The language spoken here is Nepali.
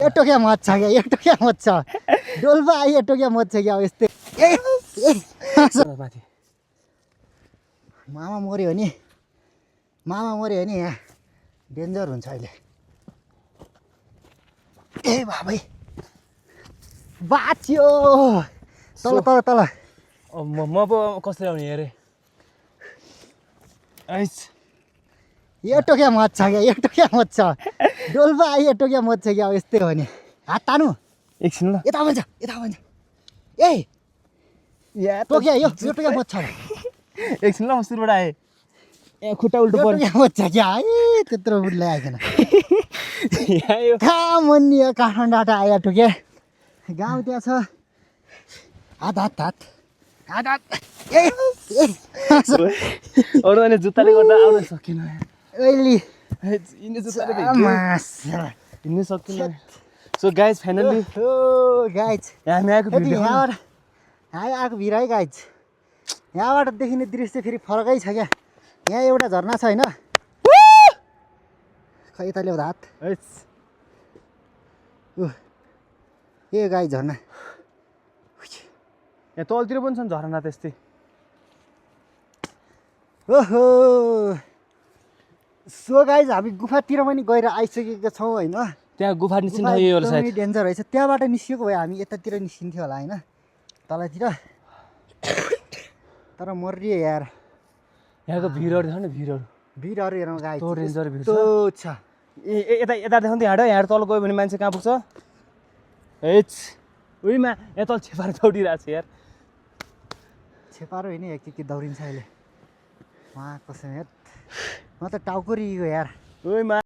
यो टोक्या मज्छ क्या यो टोक्या मज्छ डोल्पा आयो टोक्या मज्छ क्या यस्तै माथि मामा मऱ्यो भने यहाँ डेन्जर हुन्छ अहिले ए बाबै बाच्यो तल तल तल म पो कसरी आउने अरे आइस यो टोक्या मज्छ क्या यो टोक्या मज्छ डोल्पा आयो टोक्या मज्छ क्या यस्तै हो भने हात तानु एकछिन ल यता भन्छ ए टोक्या यो टोक्या मज्छ एकछिन ल म सुरुबाट आएँ यहाँ खुट्टा उल्टो यो पर्यो टोक्या मज्छ क्या है त्यत्रो बुढले आइकन यहाँ यो कहाँ मन्नी काठमाडौँबाट आयो टोक्या गाउँ त्यहाँ छ हात हात हात हात हात ए अरू अनि जुत्ताले गर्दा आउन सकेन अहिले हिँड्ने जुत्ताले मास्या हिँड्नु सकिन सो गाइज फाइनल्ली ओ गाइज हामी आएको यति भिडियो यहाँ आएको भिड है गाइज यहाँबाट देखिने दृश्य फेरि फरकै छ क्या यहाँ एउटा झरना छ होइन खै यता ल्याउँदा हात ए गाई झरना यहाँ तलतिर पनि छ नि झरना त्यस्तै ओहो सो गाइज हामी गुफातिर पनि गएर आइसकेका छौँ होइन त्यहाँ गुफा निस्किन यो सायद डेन्जर रहेछ त्यहाँबाट निस्किएको भए हामी यतातिर निस्किन्थ्यो होला होइन तलतिर तर मर्रियो यार यहाँको भिडहरू देख न भिडहरू हेरौँ गाई यस्तो डेन्जर भिड छ छ यता यता देखाउँदै हिँड यहाँ तल गयो भने मान्छे कहाँ पुग्छ हेच उहीमा यहाँ तल छेपार दौडिरहेको छ यार छेपारो होइन के दौडिन्छ अहिले उहाँ कसम यार म त टाउको रिगेको यार उहीमा